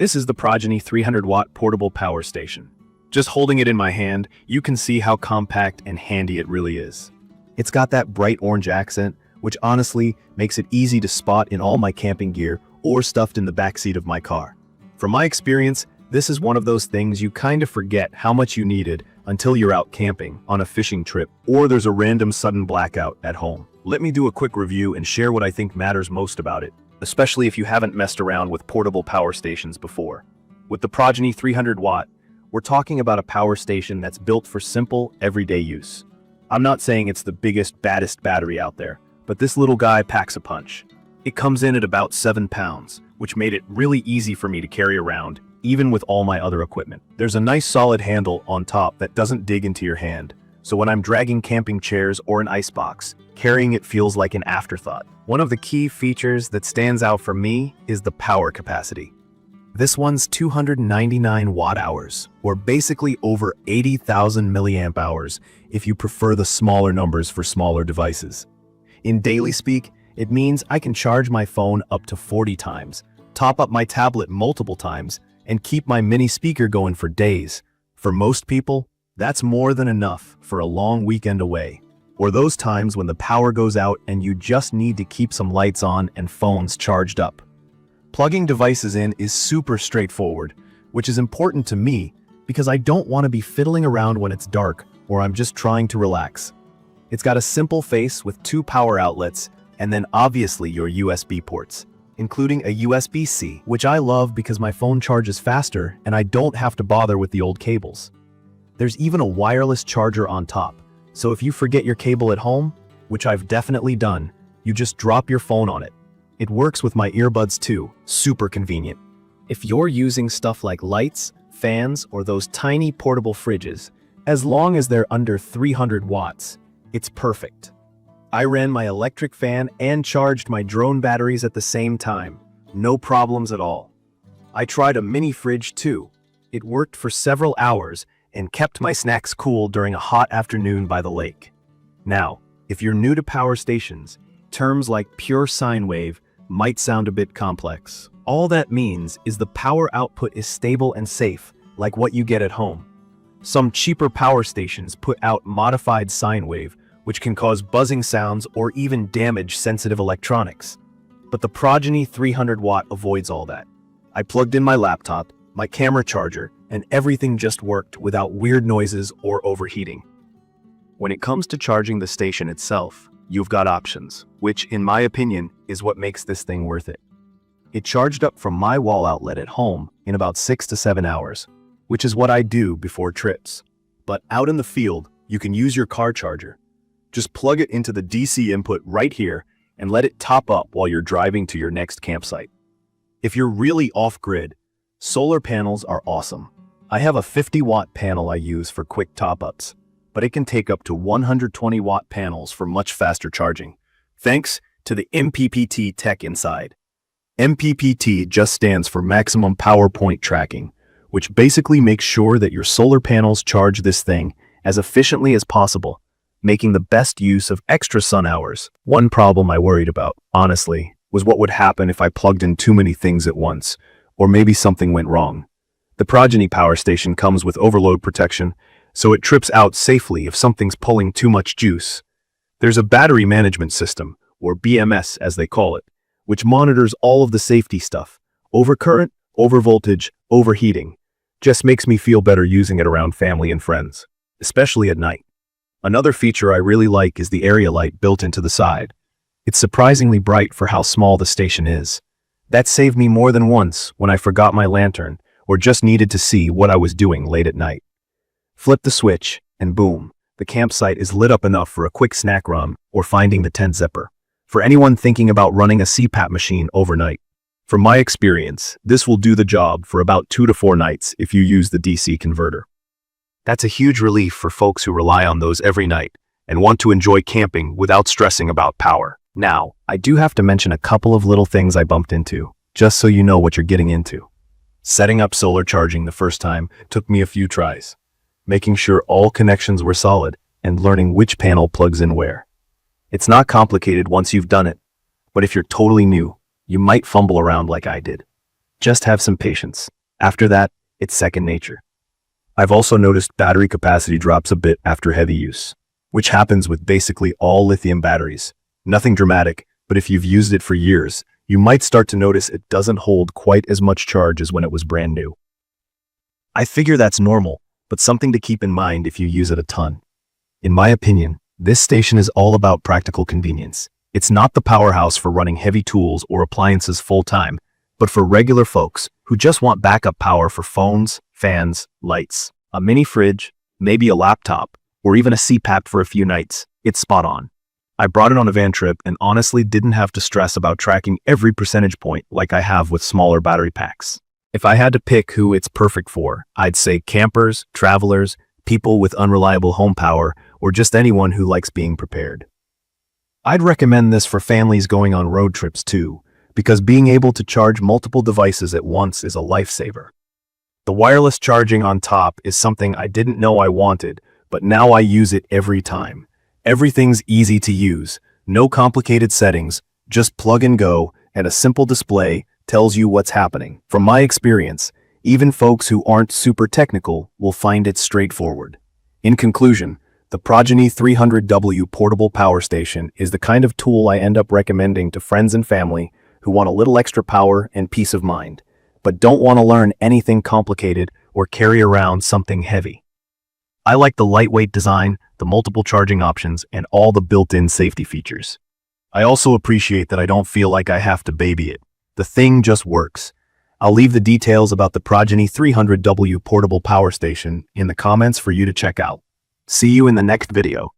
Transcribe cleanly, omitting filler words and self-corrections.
This is the PROGENY 300-watt portable power station. Just holding it in my hand, you can see how compact and handy it really is. It's got that bright orange accent, which honestly makes it easy to spot in all my camping gear or stuffed in the backseat of my car. From my experience, this is one of those things you kind of forget how much you needed until you're out camping, on a fishing trip, or there's a random sudden blackout at home. Let me do a quick review and share what I think matters most about it, especially if you haven't messed around with portable power stations before. With the PROGENY 300-watt, we're talking about a power station that's built for simple, everyday use. I'm not saying it's the biggest, baddest battery out there, but this little guy packs a punch. It comes in at about 7 pounds, which made it really easy for me to carry around, even with all my other equipment. There's a nice solid handle on top that doesn't dig into your hand, so when I'm dragging camping chairs or an icebox, carrying it feels like an afterthought. One of the key features that stands out for me is the power capacity. This one's 299 watt-hours, or basically over 80,000 milliamp hours if you prefer the smaller numbers for smaller devices. In daily speak, it means I can charge my phone up to 40 times, top up my tablet multiple times, and keep my mini speaker going for days. For most people, that's more than enough for a long weekend away, or those times when the power goes out and you just need to keep some lights on and phones charged up. Plugging devices in is super straightforward, which is important to me because I don't want to be fiddling around when it's dark or I'm just trying to relax. It's got a simple face with 2 power outlets and then obviously your USB ports, including a USB-C, which I love because my phone charges faster and I don't have to bother with the old cables. There's even a wireless charger on top, so if you forget your cable at home, which I've definitely done, you just drop your phone on it. It works with my earbuds too, super convenient. If you're using stuff like lights, fans, or those tiny portable fridges, as long as they're under 300 watts, it's perfect. I ran my electric fan and charged my drone batteries at the same time. No problems at all. I tried a mini fridge too. It worked for several hours and kept my snacks cool during a hot afternoon by the lake. Now, if you're new to power stations, terms like pure sine wave might sound a bit complex. All that means is the power output is stable and safe, like what you get at home. Some cheaper power stations put out modified sine wave, which can cause buzzing sounds or even damage sensitive electronics. But the PROGENY 300-watt avoids all that. I plugged in my laptop, my camera charger, and everything just worked without weird noises or overheating. When it comes to charging the station itself, you've got options, which, in my opinion, is what makes this thing worth it. It charged up from my wall outlet at home in about 6 to 7 hours, which is what I do before trips. But out in the field, you can use your car charger. Just plug it into the DC input right here and let it top up while you're driving to your next campsite. If you're really off-grid, solar panels are awesome. I have a 50-watt panel I use for quick top-ups, but it can take up to 120-watt panels for much faster charging, thanks to the MPPT tech inside. MPPT just stands for Maximum Power Point Tracking, which basically makes sure that your solar panels charge this thing as efficiently as possible, making the best use of extra sun hours. One problem I worried about, honestly, was what would happen if I plugged in too many things at once, or maybe something went wrong. The PROGENY power station comes with overload protection, so it trips out safely if something's pulling too much juice. There's a battery management system, or BMS as they call it, which monitors all of the safety stuff. Overcurrent, overvoltage, overheating. Just makes me feel better using it around family and friends, especially at night. Another feature I really like is the area light built into the side. It's surprisingly bright for how small the station is. That saved me more than once when I forgot my lantern or just needed to see what I was doing late at night. Flip the switch, and boom, the campsite is lit up enough for a quick snack run or finding the tent zipper. For anyone thinking about running a CPAP machine overnight, from my experience, this will do the job for about 2 to 4 nights if you use the DC converter. That's a huge relief for folks who rely on those every night and want to enjoy camping without stressing about power. Now, I do have to mention a couple of little things I bumped into, just so you know what you're getting into. Setting up solar charging the first time took me a few tries, making sure all connections were solid and learning which panel plugs in where. It's not complicated once you've done it, but if you're totally new, you might fumble around like I did. Just have some patience. After that, it's second nature. I've also noticed battery capacity drops a bit after heavy use, which happens with basically all lithium batteries. Nothing dramatic, but if you've used it for years, you might start to notice it doesn't hold quite as much charge as when it was brand new. I figure that's normal, but something to keep in mind if you use it a ton. In my opinion, this station is all about practical convenience. It's not the powerhouse for running heavy tools or appliances full-time, but for regular folks who just want backup power for phones, fans, lights, a mini fridge, maybe a laptop, or even a CPAP for a few nights. It's spot on. I brought it on a van trip and honestly didn't have to stress about tracking every percentage point like I have with smaller battery packs. If I had to pick who it's perfect for, I'd say campers, travelers, people with unreliable home power, or just anyone who likes being prepared. I'd recommend this for families going on road trips too, because being able to charge multiple devices at once is a lifesaver. The wireless charging on top is something I didn't know I wanted, but now I use it every time. Everything's easy to use, no complicated settings, just plug and go, and a simple display tells you what's happening. From my experience, even folks who aren't super technical will find it straightforward. In conclusion, the PROGENY 300W portable power station is the kind of tool I end up recommending to friends and family who want a little extra power and peace of mind, but don't want to learn anything complicated or carry around something heavy. I like the lightweight design, the multiple charging options, and all the built-in safety features. I also appreciate that I don't feel like I have to baby it. The thing just works. I'll leave the details about the PROGENY 300W portable power station in the comments for you to check out. See you in the next video.